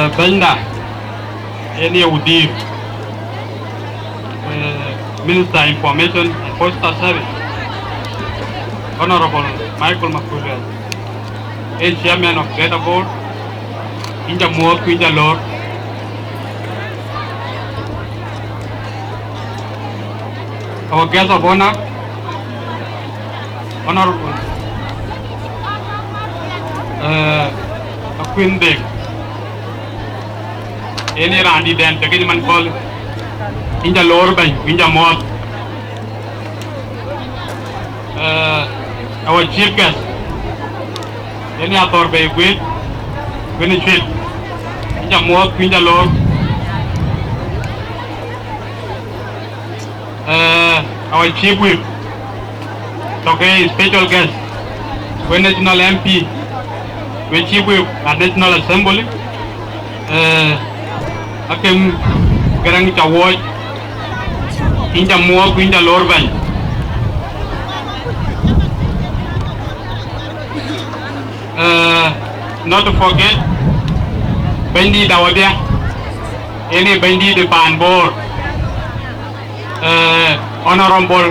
Benda, any Udi, Minister Information and Postal Service, Honorable Michael Makuzel, Chairman of BCYA-Bor, Inja Moor, Inja Lord, our guest of honor, Honorable Queen Big, any Randy then, the Gilman call Inja Lord by Inja Moor, our chief guest, any other by Winnie Inja Moor, Inja Lord, our chief whip, okay, special guest, national MP, with chief whip at National Assembly, Akem Garang Chawoj, Inja Moor, Inja Lord Bank. Not to forget, Bendi Dawadia, any Bendi de Bor, Honorable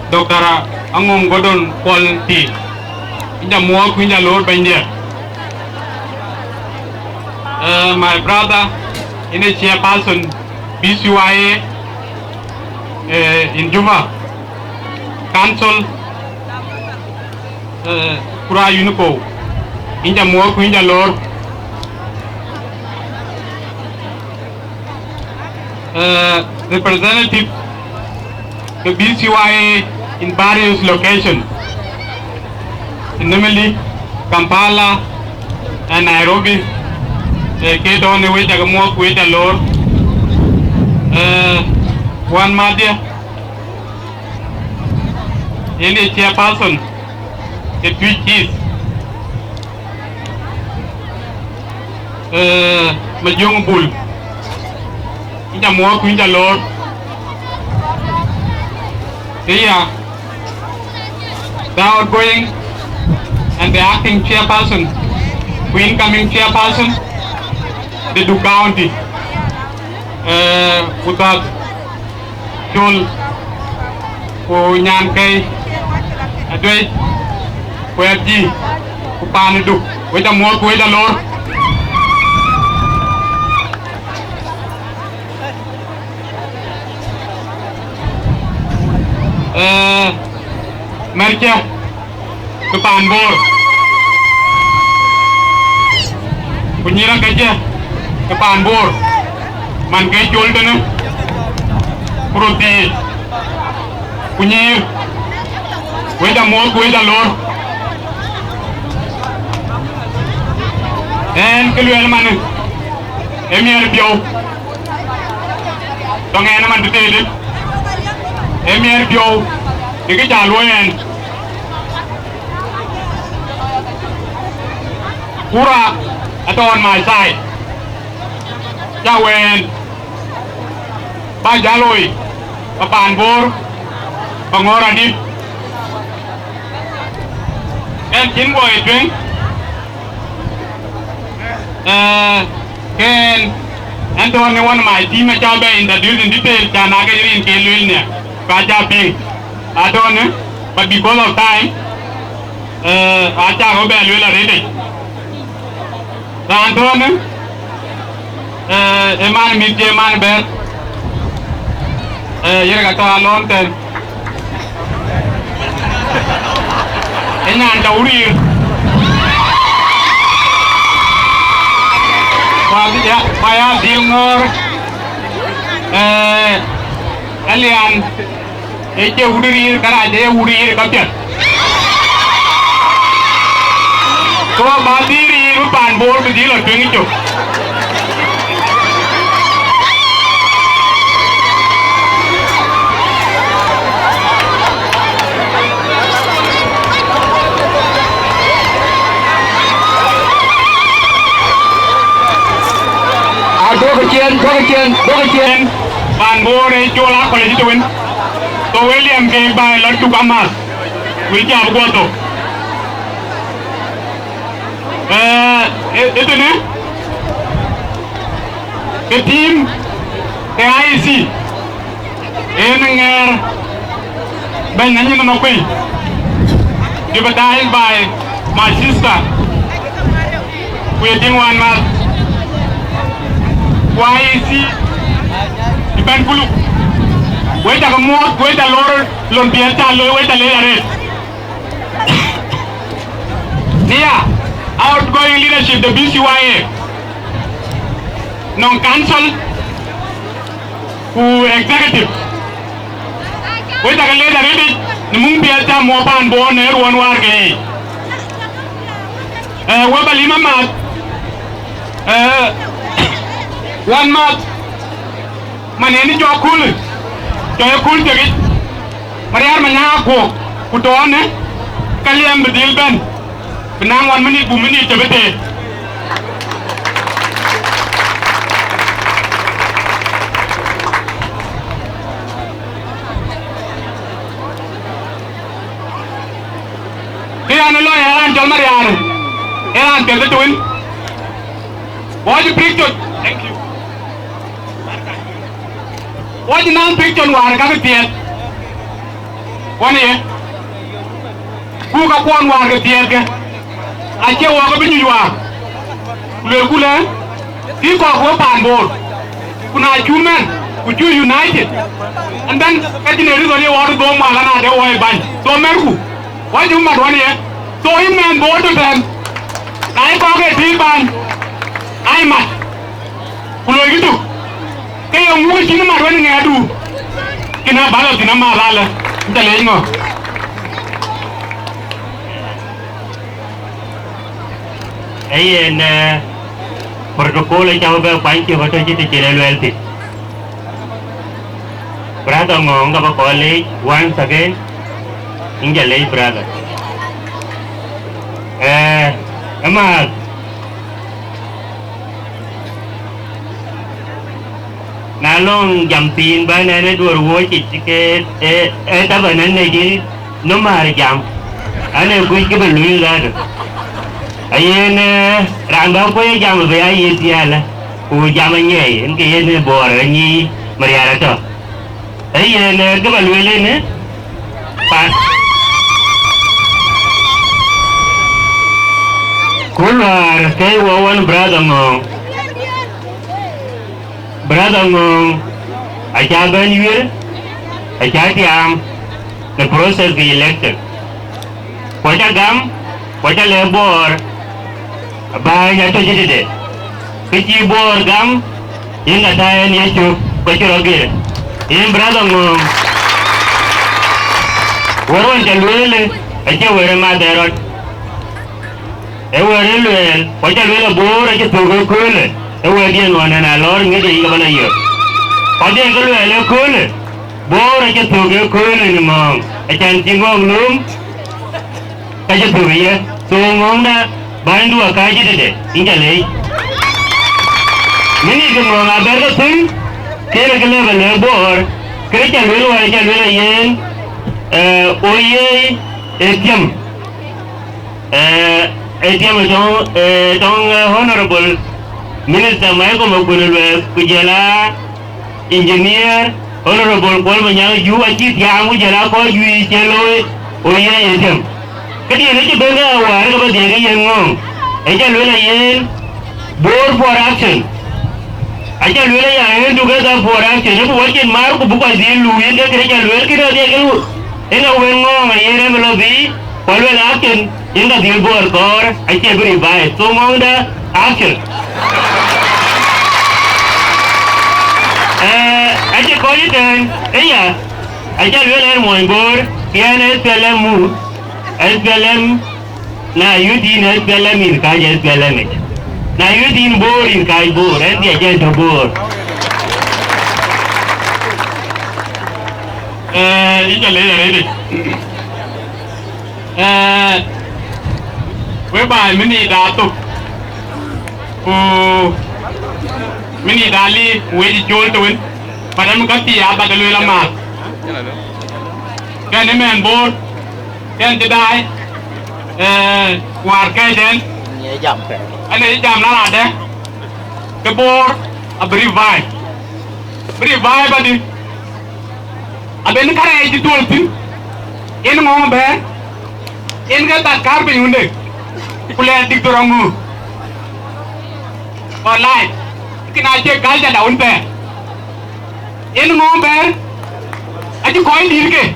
Dr. Ngong Godon Quality, Inja Moor, Inja Lord Bendi. My brother, in a Chairperson, BCYA in Juba, Council, Kura Unico, Inja Moor, Inja Lord, representative, the BCYA in various locations, namely Kampala and Nairobi. Get on the way to more with the Lord. One Madia, any Chairperson, the three keys. Majong Bull, in the more with the Lord. Here, the outgoing and the acting Chairperson, the incoming Chairperson. The two county, Utat, Chul, Nyankay, Adway, Puerji, Upanidu, with a more with a Lord. Mercia, Upanbor, Punyira Kaja. Bor, man kay Jordan, Proti, Punir, with a more with a Lord, and Kilman, Emir Bio, Don't Animan to tell it, Emir Bio, you get a lawyer, Pura, at on my side. Jawen, Bajaloi, Bor, Bangorani, and Kinboy drink. Can Anthony one of my team at Java in the building detail can I get in Kelvin, Kajapi. I don't know, but because of time, I can't go ready. Anthony. Eman Midje Man Bell, Yergata Long Ten, Enan Dauri, Paya Dilmore, Elian, Eche Uri, Karaje Uri, Captain. So Badiri, Rupan Board with Dilo 22. Dogen Ban Bor Jola College to win. So William gave by Latu Kamas, which are Goto. itu nih ke tim KIC eninger ben nanyi no kui divided by my sister waiting one month KIC iban pulu wait a more wait a lor lompieta lo wait a later Nia outgoing leadership the BCYA non council who executive wait a later ready the mumpieta mo ban bon er one war ge wabali mama one month maneni jo cool tegi mariar manya ko kutone kaliam bedil ben benang 1 minute 2 minute tebete Kian lo yaran jol mariar yaran telde tuin wajib picture thank you wajib nan picture war ka tiet wani ku ka kon war ka tiet ke ache wa ko binyu wa le kule ki ko pan bor kuna chumen ku chu united and then kadine ri dole wa do ma la na de wa ban do merku wajib ma wani so him man bor to them nai ko ke ti ban ai ma kulo gitu ke yo mu chi ma wani ngadu kina balo tina ma la la ndale ngo Ayen protokol yang jauh banyak waktu itu tidak loyalty. Brother Ngong apa college once again injalai brother. Emak nalong jampin bana ne dua ruang ciket tapi nane jadi nomor jam. Ane gue kebelui lah. Ayen rambang ko jam be ayen tiala ku jam nye en ke yen bor ni mariara to ayen ke balwele ne pa kular ke wawan brother ngong aja ban wir aja tiam the process the election ko gam ko lebor banyak tu jadi deh. Kecil bor gam, ini ada yang ni cukup kecil lagi. Ini berada ngom. Orang jalur aja orang madarot. Orang luel, kecil luel bor aja tugu kul. Orang dia nuana nalor ni dia ikan mana yo. Kecil luel kul, bor aja tugu kul ni mong. Aja cingong lum, aja tugu ya. Cingong dah. Bandu akaji deh, injalai. Mini semua ngabar tu sih. Kira-kira belebor. Kerja dulu aja dulu yen. Oye, ATM dong honorable minister mai ko magunul kujala engineer honorable kol manyang yu aji tiang kujala ko yu chelo oye ATM. Kadi ini je benga war ko dega yengong eja lula yen board for action aja lula ya yen duga da for action ne wakin mar ko buka di lu yen de kere lula kira de lu enga wengong yen melo bi kolwe action inga di board kor aja beri bai so monda action aja ko iten eya aja lula mo board kian SLM SPLM na yudin SPLM in kaj SPLM na yudin bor in kaj bor nanti aja itu bor ini lele whereby mini datu mini dali wedi jol tuin padahal mengganti apa dulu lama kan ini main bor kan tidak war kai den anh ấy jam là đấy cái Bor a revive ba đi bên cái này chỉ tuột tin in Ngong bé in cái tạt car bên hunde kuliah di Torongo online cái này chơi cái đầu bé in Ngong bé aja coin đi cái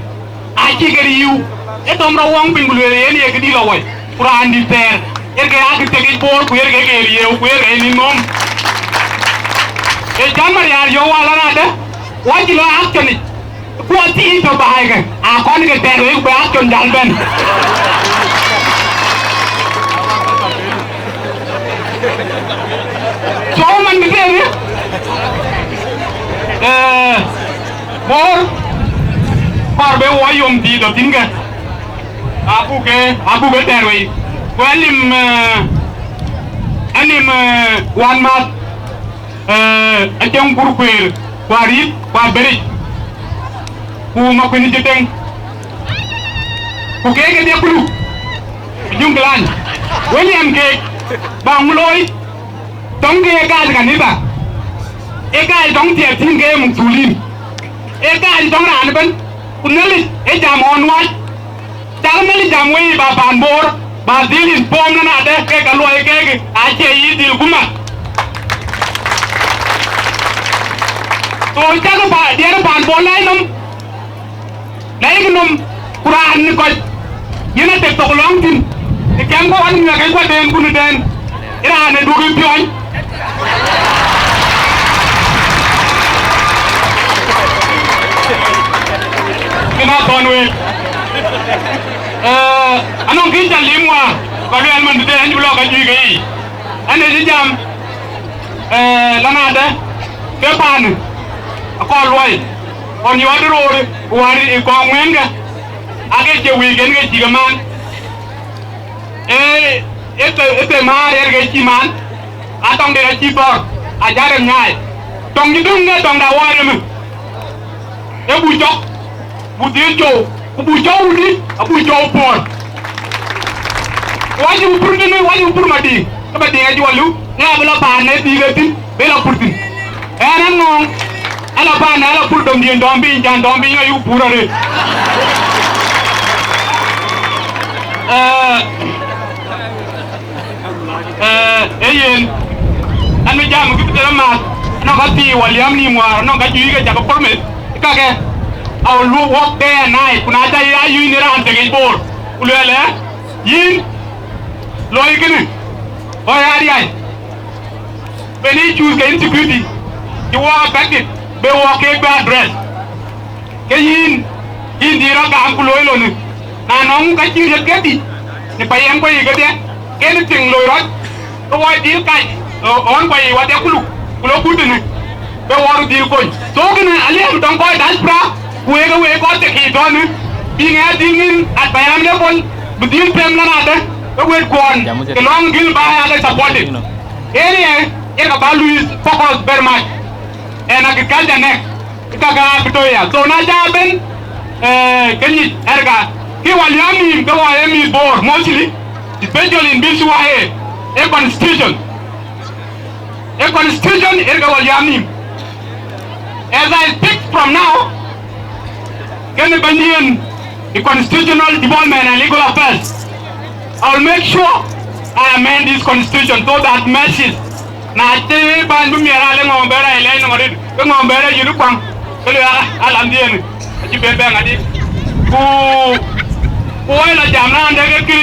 aja cái riu itu orang uang pinggul ini ya kedih lawai Quran di ter cái akhir tegi Bor kuyer cái riu kuyer ini nom jamar ya yo wala nada wajib lo action ni kuat itu bahaya kan kon ke ter itu action jalan so man gitu ni Bor par be wayom di do tinga aku ke ter we walim anim one month ajang kurkuir warit wa beri ku makuni jeteng ku ke dia kulu junglan William ke bang loi tong ke ga kan ni ba e ga tong tie tin ke mung tulin e ga tong ran ban kunali e jam on wa jam nali jam we ba ban Bor ba dilin pom na de ke ka loi ke a che yi dil kuma tôi chắc có phải đi nó bàn bốn lấy nôm lấy cái nôm Quran coi như nó tiếp tục lóng tin thì kém có anh là cái quan đen của đen cái là này đua cái pion cái nào toàn nuôi anh ông kính chặt liếm qua và cái anh mình để anh lo cái gì cái anh này chỉ làm là nào đấy cái bàn con loay còn nhiều anh rồi hoàn còn nguyên cả cái chiều weekend cái gì mà cái mà cái gì mà tông để cái chi bò gia đình ngay tông như đúng cái tông đào hoa rồi mình cái bùi chó bùi tiếng châu bùi châu đi bùi châu bò wajib pur ni wajib pur mati cái bạn tiếng jual lu nghe bela bàn này đi cái tin bela pur tin anh Ngong ala pan ala pur dom dien dombi jan dombi ayu pura re yen an mi jam ki tera ma no ka ti waliam ni mo no ka ju ka ko permit ka ke au lu walk day and night kuna ta ya yu ni ran te ke Bor ulele yin loy kene o ya ri ai beni choose ke insecurity you walk back it be walk ke address ke yin di ra ka ku loy lo ni na nong ka chi ret ke di ni pa yang ko yi ke de ke ni ting loy ro to wa di kai on ko yi wa de ku lu ku ni be waru di ko so ke na ali am tong ko das pra we ko te ki do ni bi nga di ngin at bayam le bon bu di pem la na de we kon ke long gil ba ya le support area e ka ba Louis focus very much and agriculture next ka ga bitoya so na jaben kenyi erga ki waliami ko wa emi Bor mostly especially in BCYA a constitution erga waliami as I speak from now can the the constitutional development and legal affairs I will make sure I amend this constitution so that matches na te ban bu mera le ngom bera ile no ngori ko ngom bera yiru kwang ko le alam dien ci be ngadi ko la jamna ande ke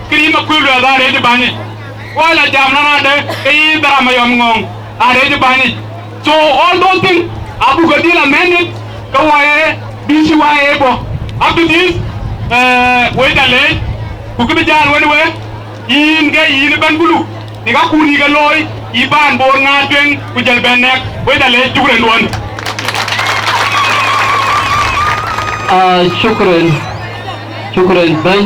kiri ma ku le da re de bani ko la jamna ande ke dara ma yom ngong are de bani so all those things abu gadila amended ko wa BCYA-Bor up to this we da le ku ke jan woni we yin ga yin ban bulu ni ga kuni ga loy iban Bor nga twen ku jël ben nek we dalé jugren won shukran bay